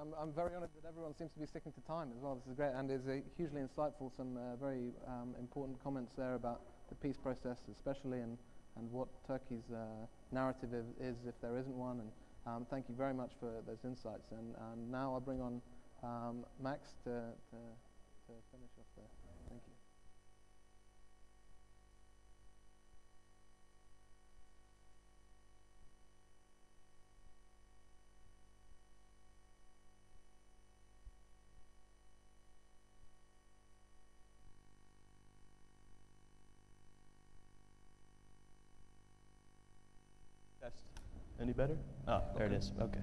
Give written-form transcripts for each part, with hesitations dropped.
I'm very honoured that everyone seems to be sticking to time as well. This is great, and it's hugely insightful. Some very important comments there about the peace process, especially, and what Turkey's narrative is, if there isn't one. And thank you very much for those insights. And now I'll bring on Max to finish off there. Thank you. Any better? Oh, there it is. Okay.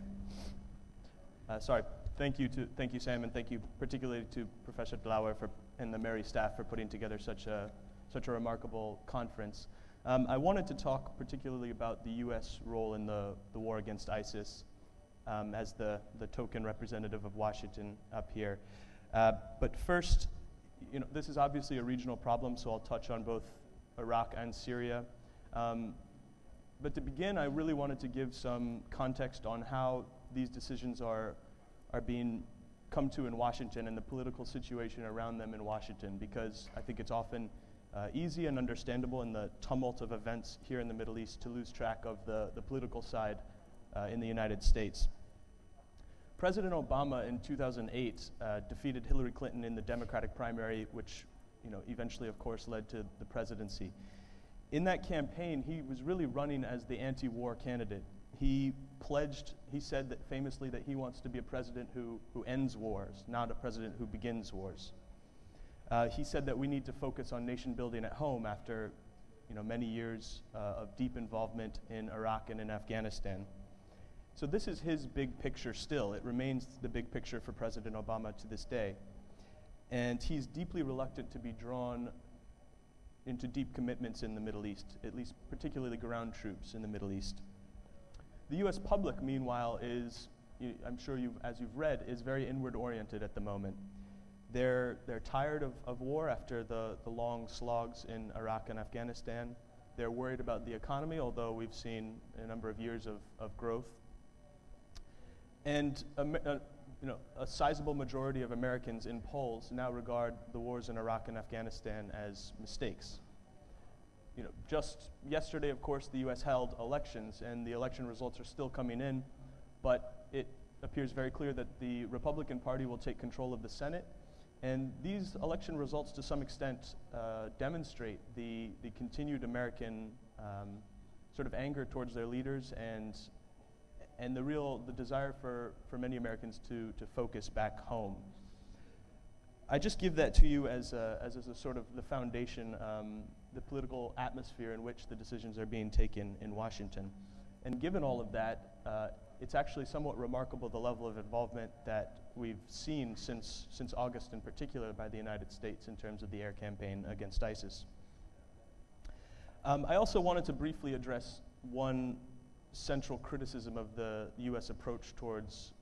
Sorry. Thank you, Sam, and thank you particularly to Professor Dalay and the MERI staff for putting together such a remarkable conference. I wanted to talk particularly about the U.S. role in the war against ISIS as the token representative of Washington up here. But first, this is obviously a regional problem, so I'll touch on both Iraq and Syria. But to begin, I really wanted to give some context on how these decisions are being come to in Washington and the political situation around them in Washington, because I think it's often easy and understandable in the tumult of events here in the Middle East to lose track of the political side in the United States. President Obama in 2008 defeated Hillary Clinton in the Democratic primary, which eventually, of course, led to the presidency. In that campaign, he was really running as the anti-war candidate. He said that famously that he wants to be a president who ends wars, not a president who begins wars. He said that we need to focus on nation building at home after many years of deep involvement in Iraq and in Afghanistan. So this is his big picture still. It remains the big picture for President Obama to this day. And he's deeply reluctant to be drawn into deep commitments in the Middle East, at least particularly ground troops in the Middle East. The U.S. public, meanwhile, I'm sure as you've read, is very inward-oriented at the moment. They're tired of war after the long slogs in Iraq and Afghanistan. They're worried about the economy, although we've seen a number of years of growth. And a sizable majority of Americans in polls now regard the wars in Iraq and Afghanistan as mistakes. Just yesterday, of course, the U.S. held elections, and the election results are still coming in, but it appears very clear that the Republican Party will take control of the Senate, and these election results, to some extent, demonstrate the continued American sort of anger towards their leaders and the desire for many Americans to focus back home. I just give that to you as a sort of the foundation, the political atmosphere in which the decisions are being taken in Washington. And given all of that, it's actually somewhat remarkable the level of involvement that we've seen since August in particular by the United States in terms of the air campaign against ISIS. I also wanted to briefly address one central criticism of the U.S. approach towards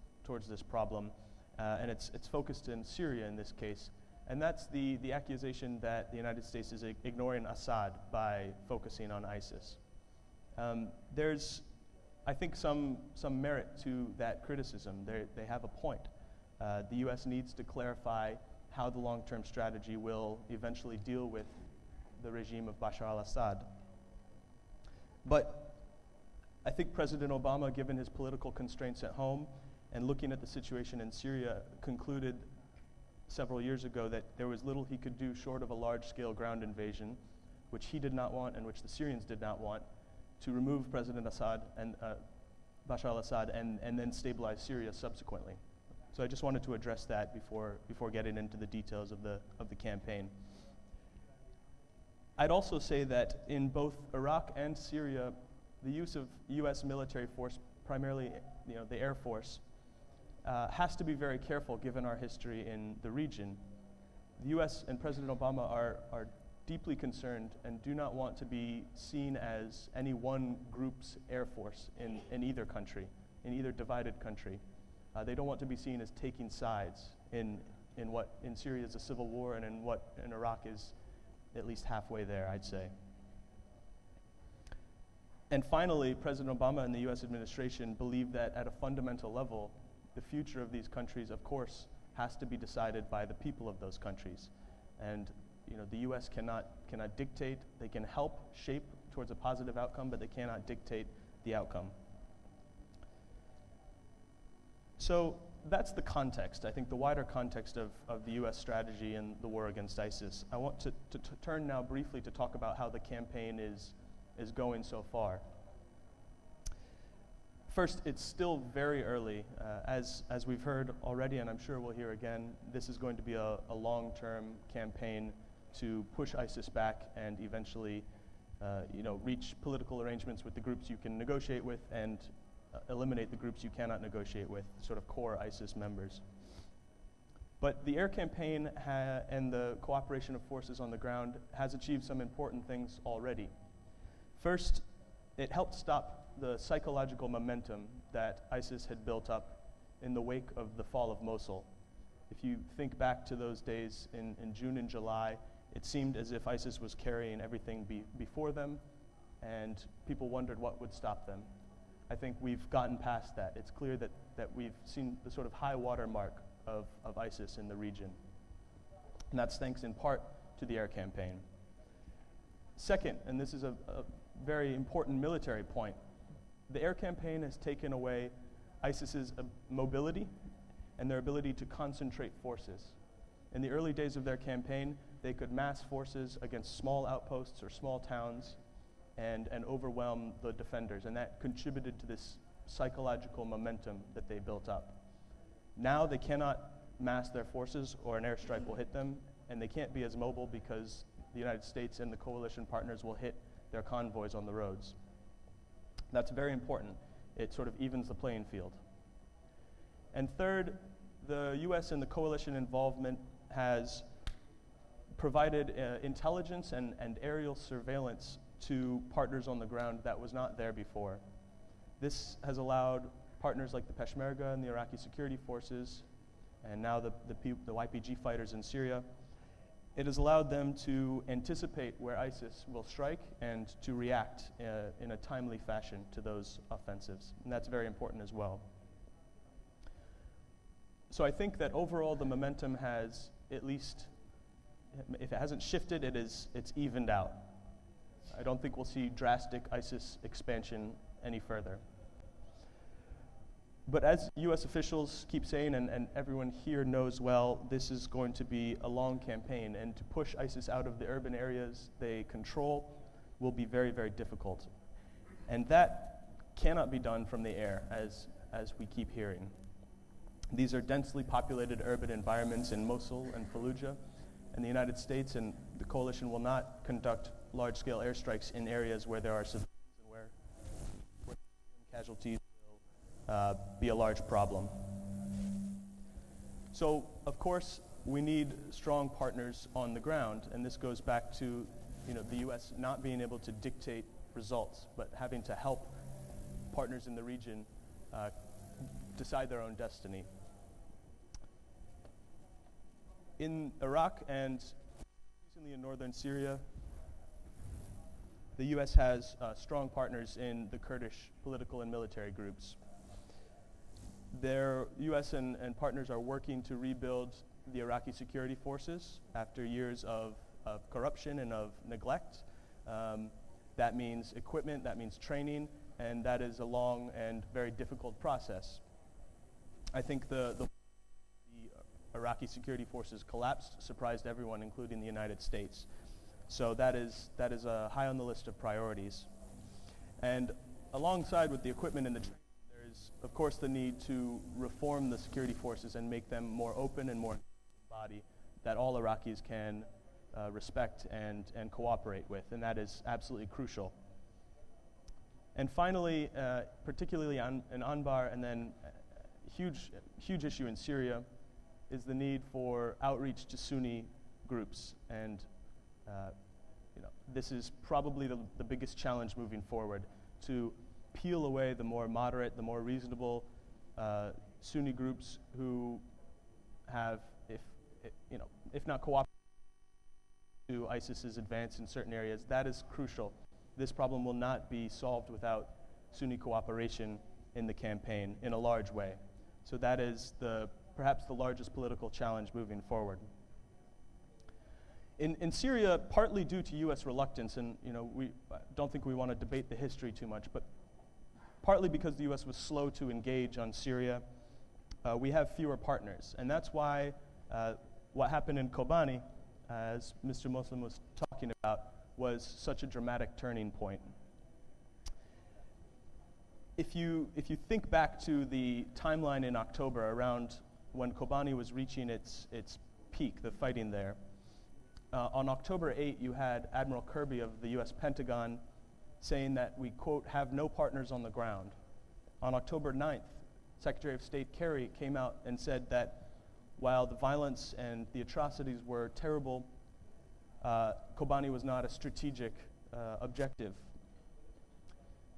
this problem, and it's focused in Syria in this case, and that's the accusation that the United States is ignoring Assad by focusing on ISIS. There's, I think, some merit to that criticism. They have a point. The U.S. needs to clarify how the long-term strategy will eventually deal with the regime of Bashar al-Assad. But I think President Obama, given his political constraints at home and looking at the situation in Syria, concluded several years ago that there was little he could do short of a large-scale ground invasion, which he did not want and which the Syrians did not want, to remove President Assad and Bashar al-Assad and then stabilize Syria subsequently. So I just wanted to address that before getting into the details of the campaign. I'd also say that in both Iraq and Syria, the use of U.S. military force, primarily the Air Force, has to be very careful given our history in the region. The U.S. and President Obama are deeply concerned and do not want to be seen as any one group's Air Force in either country, in either divided country. They don't want to be seen as taking sides in what in Syria is a civil war and in what in Iraq is at least halfway there, I'd say. And finally, President Obama and the U.S. administration believe that at a fundamental level, the future of these countries, of course, has to be decided by the people of those countries. And the U.S. cannot dictate. They can help shape towards a positive outcome, but they cannot dictate the outcome. So that's the context, I think the wider context of the U.S. strategy and the war against ISIS. I want to turn now briefly to talk about how the campaign is going so far. First, it's still very early. As we've heard already, and I'm sure we'll hear again, this is going to be a long-term campaign to push ISIS back and eventually reach political arrangements with the groups you can negotiate with and eliminate the groups you cannot negotiate with, sort of core ISIS members. But the air campaign and the cooperation of forces on the ground has achieved some important things already. First, it helped stop the psychological momentum that ISIS had built up in the wake of the fall of Mosul. If you think back to those days in June and July, it seemed as if ISIS was carrying everything before them, and people wondered what would stop them. I think we've gotten past that. It's clear that we've seen the sort of high water mark of ISIS in the region. And that's thanks in part to the air campaign. Second, and this is a very important military point, the air campaign has taken away ISIS's mobility and their ability to concentrate forces. In the early days of their campaign, they could mass forces against small outposts or small towns and overwhelm the defenders, and that contributed to this psychological momentum that they built up. Now they cannot mass their forces or an airstrike will hit them, and they can't be as mobile because the United States and the coalition partners will hit their convoys on the roads. That's very important. It sort of evens the playing field. And third, the US and the coalition involvement has provided intelligence and aerial surveillance to partners on the ground that was not there before. This has allowed partners like the Peshmerga and the Iraqi security forces, and now the YPG fighters in Syria, it has allowed them to anticipate where ISIS will strike and to react in a timely fashion to those offensives. And that's very important as well. So I think that overall the momentum has, at least, if it hasn't shifted, it's evened out. I don't think we'll see drastic ISIS expansion any further. But as US officials keep saying, and everyone here knows well, this is going to be a long campaign, and to push ISIS out of the urban areas they control will be very, very difficult. And that cannot be done from the air, as we keep hearing. These are densely populated urban environments in Mosul and Fallujah, and the United States and the coalition will not conduct large-scale airstrikes in areas where there are civilians and where casualties will be a large problem. So, of course, we need strong partners on the ground, and this goes back to the U.S. not being able to dictate results, but having to help partners in the region decide their own destiny. In Iraq and recently in northern Syria, the U.S. has strong partners in the Kurdish political and military groups. Their U.S. and partners are working to rebuild the Iraqi security forces after years of corruption and of neglect. That means equipment, that means training, and that is a long and very difficult process. I think the Iraqi security forces collapsed surprised everyone, including the United States. So that is high on the list of priorities. And alongside with the equipment and the training, there is, of course, the need to reform the security forces and make them more open and more body that all Iraqis can respect and cooperate with, and that is absolutely crucial. And finally, particularly in Anwar, and then huge issue in Syria, is the need for outreach to Sunni groups. And this is probably the biggest challenge moving forward, to peel away the more moderate, the more reasonable Sunni groups who have, if not cooperated to ISIS's advance in certain areas. That is crucial. This problem will not be solved without Sunni cooperation in the campaign in a large way. So that is perhaps the largest political challenge moving forward. In Syria, partly due to U.S. reluctance, and we don't think we want to debate the history too much, but partly because the U.S. was slow to engage on Syria, we have fewer partners. And that's why what happened in Kobani, as Mr. Muslim was talking about, was such a dramatic turning point. If you think back to the timeline in October, around when Kobani was reaching its peak, the fighting there, on October 8, you had Admiral Kirby of the U.S. Pentagon saying that we, quote, have no partners on the ground. On October 9th, Secretary of State Kerry came out and said that while the violence and the atrocities were terrible, Kobani was not a strategic objective.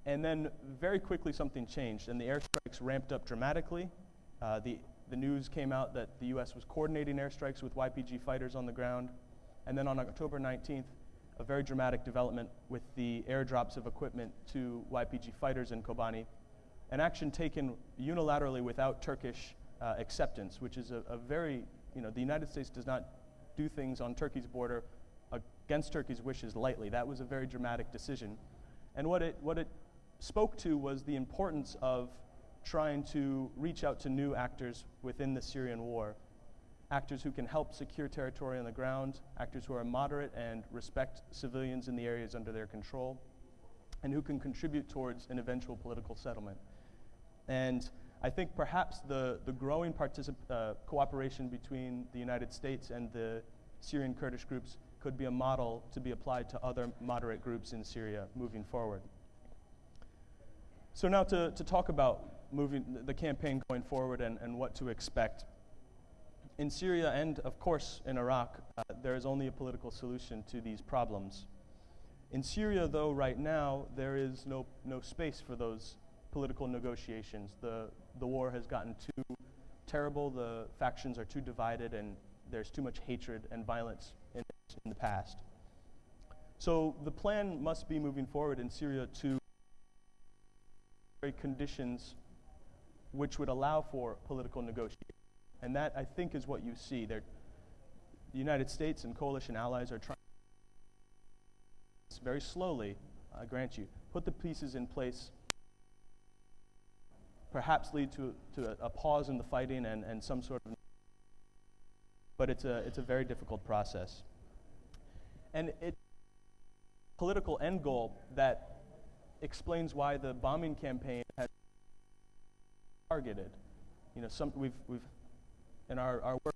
And then very quickly something changed, and the airstrikes ramped up dramatically. The news came out that the U.S. was coordinating airstrikes with YPG fighters on the ground. And then on October 19th, a very dramatic development with the airdrops of equipment to YPG fighters in Kobani, an action taken unilaterally without Turkish acceptance, which is a very, the United States does not do things on Turkey's border against Turkey's wishes lightly. That was a very dramatic decision. And what it spoke to was the importance of trying to reach out to new actors within the Syrian war, actors who can help secure territory on the ground, actors who are moderate and respect civilians in the areas under their control, and who can contribute towards an eventual political settlement. And I think perhaps the growing cooperation between the United States and the Syrian Kurdish groups could be a model to be applied to other moderate groups in Syria moving forward. So now to talk about the campaign going forward and what to expect. In Syria and, of course, in Iraq, there is only a political solution to these problems. In Syria, though, right now, there is no space for those political negotiations. The war has gotten too terrible, the factions are too divided, and there's too much hatred and violence in the past. So the plan must be moving forward in Syria to create conditions which would allow for political negotiation. And that, I think, is what you see. The United States and coalition allies are trying very slowly, I grant you, put the pieces in place, perhaps lead to a pause in the fighting and some sort of, but it's a very difficult process. And it's a political end goal that explains why the bombing campaign has targeted. We've in our work,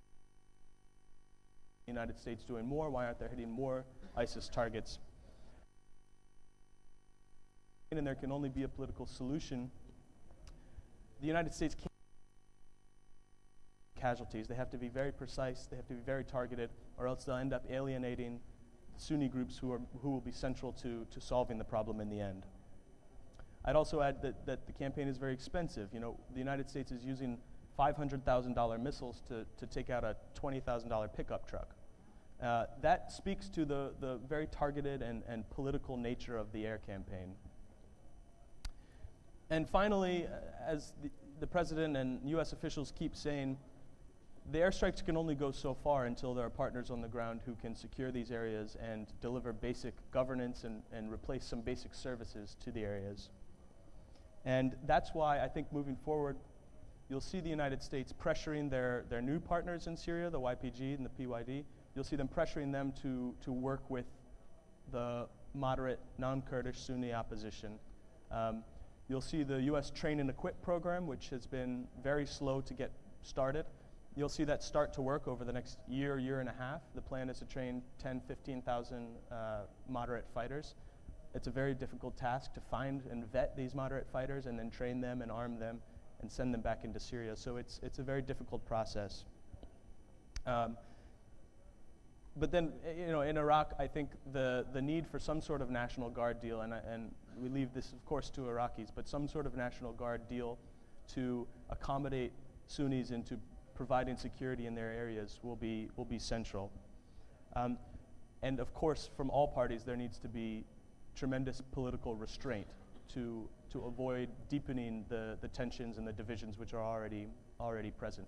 the United States doing more. Why aren't they hitting more ISIS targets? And there can only be a political solution. The United States can't casualties. They have to be very precise. They have to be very targeted, or else they'll end up alienating Sunni groups who will be central to solving the problem in the end. I'd also add that the campaign is very expensive. The United States is using $500,000 missiles to take out a $20,000 pickup truck. That speaks to the very targeted and political nature of the air campaign. And finally, as the President and U.S. officials keep saying, the airstrikes can only go so far until there are partners on the ground who can secure these areas and deliver basic governance and replace some basic services to the areas. And that's why I think moving forward, you'll see the United States pressuring their new partners in Syria, the YPG and the PYD. You'll see them pressuring them to work with the moderate, non-Kurdish Sunni opposition. You'll see the U.S. train and equip program, which has been very slow to get started. You'll see that start to work over the next year and a half. The plan is to train 10,000, 15,000 moderate fighters. It's a very difficult task to find and vet these moderate fighters and then train them and arm them and send them back into Syria. So it's a very difficult process. But then, in Iraq, I think the need for some sort of National Guard deal, and we leave this, of course, to Iraqis, but some sort of National Guard deal to accommodate Sunnis into providing security in their areas will be central. And of course, from all parties, there needs to be tremendous political restraint. to avoid deepening the tensions and the divisions which are already present.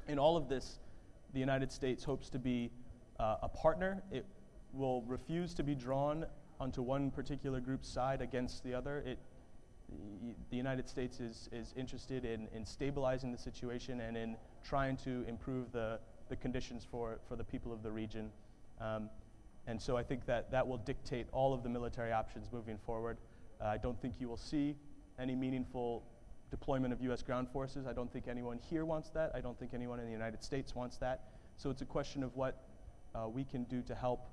In all of this, the United States hopes to be a partner. It will refuse to be drawn onto one particular group's side against the other. The United States is interested in stabilizing the situation and in trying to improve the conditions for the people of the region. And so I think that will dictate all of the military options moving forward. I don't think you will see any meaningful deployment of U.S. ground forces. I don't think anyone here wants that. I don't think anyone in the United States wants that. So it's a question of what we can do to help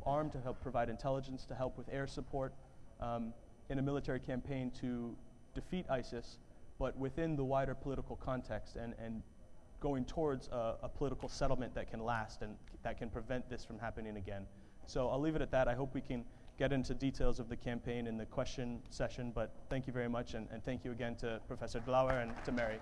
arm, to help provide intelligence, to help with air support in a military campaign to defeat ISIS, but within the wider political context and going towards a political settlement that can last and that can prevent this from happening again. So I'll leave it at that. I hope we can get into details of the campaign in the question session, but thank you very much, and thank you again to Professor Dalay and to MERI.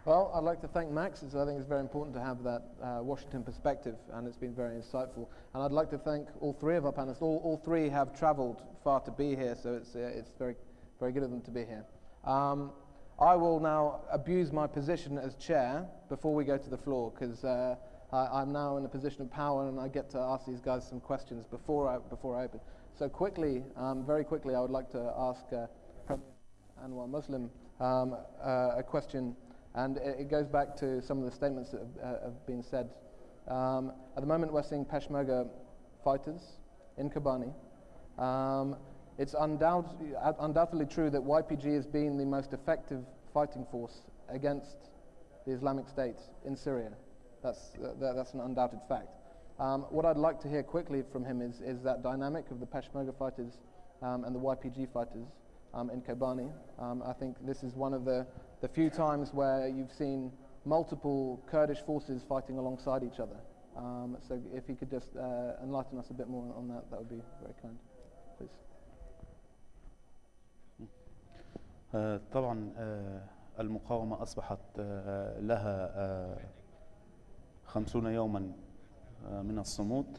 Well, I'd like to thank Max. I think it's very important to have that Washington perspective, and it's been very insightful. And I'd like to thank all three of our panelists. All three have traveled far to be here, so it's very, very good of them to be here. I will now abuse my position as chair before we go to the floor, because I'm now in a position of power and I get to ask these guys some questions before I open. So quickly, very quickly, I would like to ask Anwar Muslim a question, and it goes back to some of the statements that have been said. At the moment, we're seeing Peshmerga fighters in Kobani. It's undoubtedly true that YPG has been the most effective fighting force against the Islamic State in Syria. That's an undoubted fact. What I'd like to hear quickly from him is that dynamic of the Peshmerga fighters and the YPG fighters in Kobani. I think this is one of the few times where you've seen multiple Kurdish forces fighting alongside each other. So if he could just enlighten us a bit more on that, that would be very kind, please. طبعا المقاومة أصبحت لها 50 يوما من الصمود،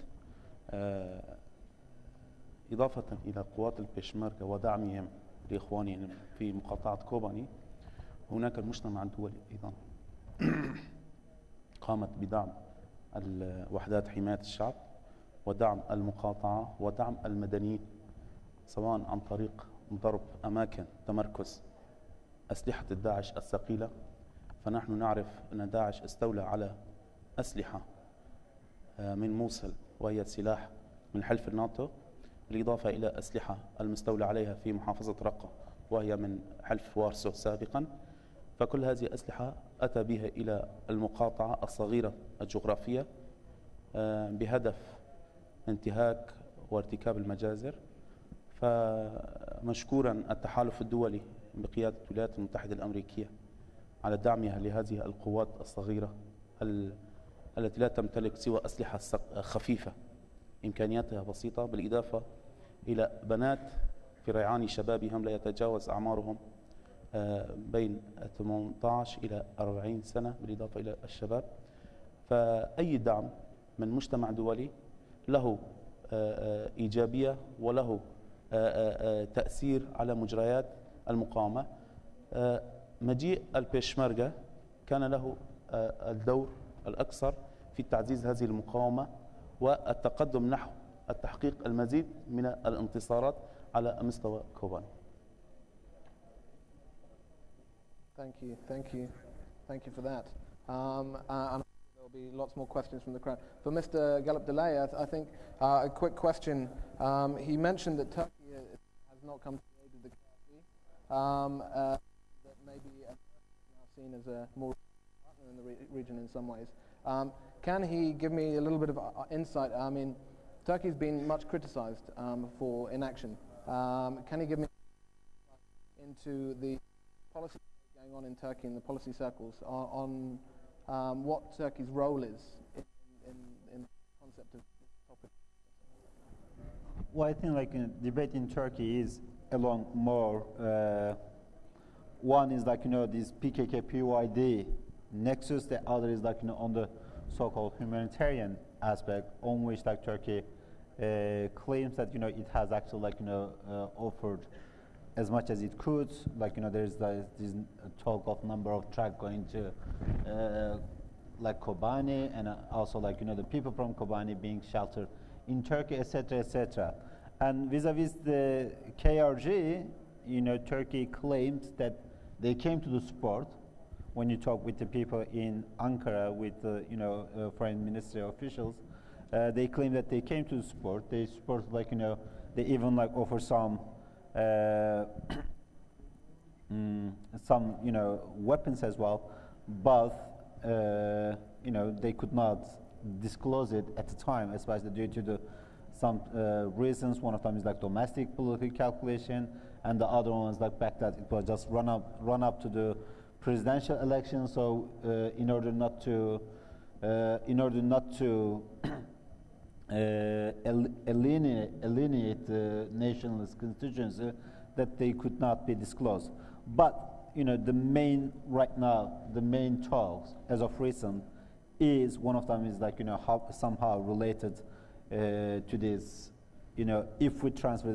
إضافة إلى قوات البيشمركة ودعمهم لإخوانهم في مقاطعة كوباني. هناك المجتمع الدولي أيضا قامت بدعم وحدات حماية الشعب ودعم المقاطعة ودعم المدنيين، سواء عن طريق ضرب أماكن تمركز أسلحة الداعش الثقيلة. فنحن نعرف أن داعش استولى على أسلحة من موصل، وهي سلاح من حلف الناتو، بالإضافة إلى أسلحة المستولى عليها في محافظة رقة وهي من حلف وارسو سابقا. فكل هذه الأسلحة أتى بها إلى المقاطعة الصغيرة الجغرافية بهدف انتهاك وارتكاب المجازر. فمشكورا التحالف الدولي بقيادة الولايات المتحدة الأمريكية على دعمها لهذه القوات الصغيرة التي لا تمتلك سوى أسلحة خفيفة إمكانياتها بسيطة، بالإضافة إلى بنات في ريعان شبابهم لا يتجاوز أعمارهم بين 18 إلى 40 سنة، بالإضافة إلى الشباب. فأي دعم من مجتمع دولي له إيجابية وله تأثير على مجريات المقاومة. مجيء البيشمركة كان له الدور الأكثر في تعزيز هذه المقاومة والتقدم نحو التحقيق المزيد من الانتصارات على مستوى كوباني. Thank you for that. And there will be lots more questions from the crowd. For Mr. Galip Dalay, I think a quick question. He mentioned that Turkey has not come to the aid of the KRG, that maybe America is now seen as a more partner in the region in some ways. Can he give me a little bit of insight? I mean, Turkey's been much criticized for inaction. Can he give me insight into the policy going on in Turkey in the policy circles on what Turkey's role is in the concept of this topic? Well, I think like debate in Turkey is along more. One is like this PKK PYD nexus. The other is like on the so-called humanitarian aspect on which like Turkey claims that it has actually offered as much as it could. There's this talk of number of truck going to Kobai, and also the people from Kobai being sheltered in Turkey, etc., etc. And vis-a-vis the KRG, Turkey claimed that they came to the support. When you talk with the people in Ankara, with the foreign ministry officials, they claim that they came to the support. They support they even offer some some weapons as well, but they could not disclose it at the time, especially due to some reasons. One of them is domestic political calculation, and the other one is back that it was just run up to the presidential election. So in order not to alienate the nationalist constituency, that they could not be disclosed. But the main talks as of recent is one of them is somehow related to this. If we transfer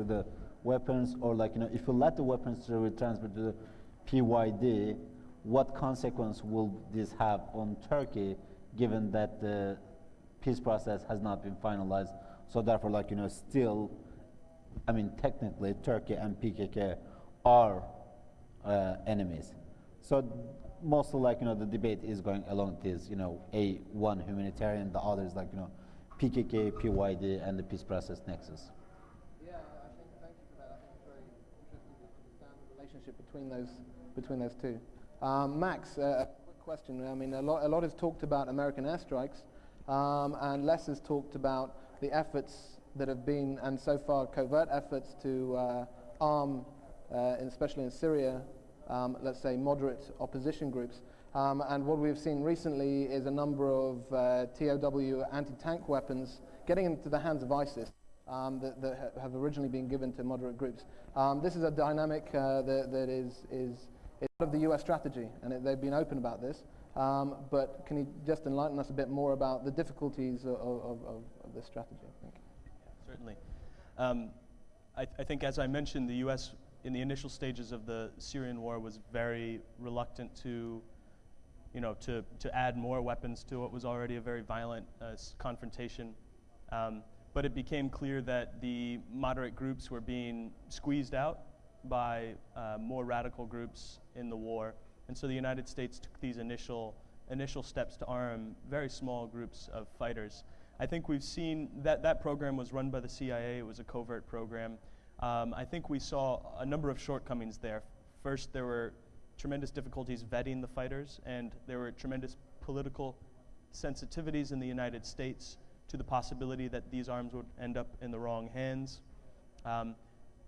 the weapons, or if we let the weapons to be transferred to the PYD, what consequence will this have on Turkey, given that the peace process has not been finalized? So therefore, still, technically, Turkey and PKK are enemies. So mostly, the debate is going along this, one humanitarian, the other is PKK, PYD, and the peace process nexus. Yeah, thank you for that. I think it's very interesting to understand the relationship between those two. Max, a quick question. A lot is talked about American airstrikes, and less is talked about the efforts that have been, and so far covert efforts to arm, especially in Syria, let's say moderate opposition groups. And what we've seen recently is a number of TOW anti-tank weapons getting into the hands of ISIS that have originally been given to moderate groups. This is a dynamic that is part of the US strategy, and they've been open about this. But can you just enlighten us a bit more about the difficulties of this strategy? Thank you. Certainly. I think, as I mentioned, the US in the initial stages of the Syrian war was very reluctant to add more weapons to what was already a very violent confrontation. But it became clear that the moderate groups were being squeezed out by more radical groups in the war. And so the United States took these initial steps to arm very small groups of fighters. I think we've seen that program was run by the CIA. It was a covert program. I think we saw a number of shortcomings there. First, there were tremendous difficulties vetting the fighters, and there were tremendous political sensitivities in the United States to the possibility that these arms would end up in the wrong hands.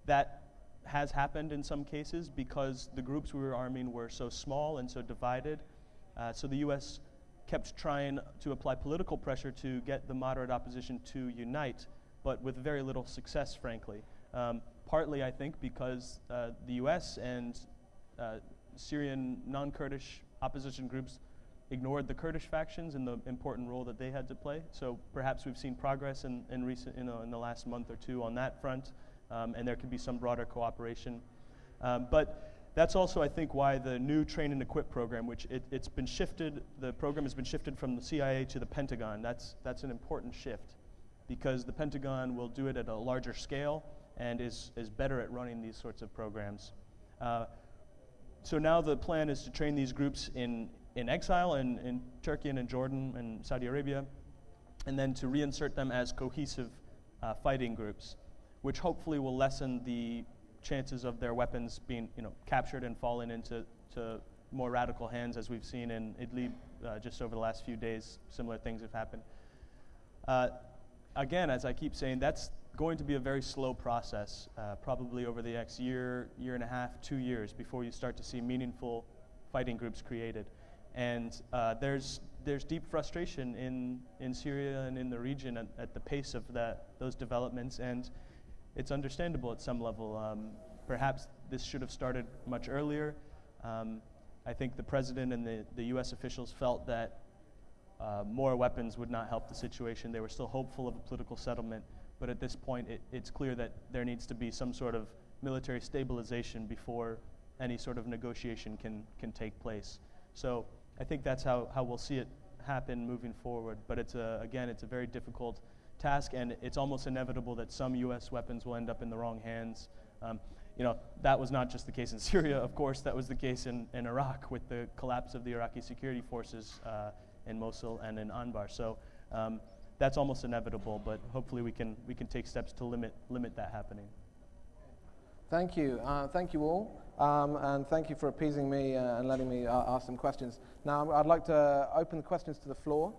That has happened in some cases because the groups we were arming were so small and so divided. So the U.S. kept trying to apply political pressure to get the moderate opposition to unite, but with very little success, frankly. Partly, I think, because the U.S. and Syrian non-Kurdish opposition groups ignored the Kurdish factions and the important role that they had to play. So perhaps we've seen progress in the last month or two on that front, and there could be some broader cooperation. But that's also, I think, why the new train and equip program, which it's been shifted, the program has been shifted from the CIA to the Pentagon. That's an important shift, because the Pentagon will do it at a larger scale and is better at running these sorts of programs. So now the plan is to train these groups in exile in Turkey and in Jordan and Saudi Arabia, and then to reinsert them as cohesive fighting groups, which hopefully will lessen the chances of their weapons being captured and falling into more radical hands, as we've seen in Idlib just over the last few days. Similar things have happened. Again, as I keep saying, that's going to be a very slow process, probably over the next year and a half, 2 years, before you start to see meaningful fighting groups created. And there's deep frustration in Syria and in the region at the pace of those developments, and it's understandable at some level. Perhaps this should have started much earlier. I think the president and the U.S. officials felt that more weapons would not help the situation. They were still hopeful of a political settlement, but at this point it's clear that there needs to be some sort of military stabilization before any sort of negotiation can take place. So I think that's how we'll see it happen moving forward. But again, it's a very difficult task, and it's almost inevitable that some U.S. weapons will end up in the wrong hands. That was not just the case in Syria, of course, that was the case in Iraq with the collapse of the Iraqi security forces in Mosul and in Anwar. So that's almost inevitable, but hopefully we can take steps to limit that happening. Thank you. Thank you all. And thank you for appeasing me and letting me ask some questions. Now, I'd like to open the questions to the floor.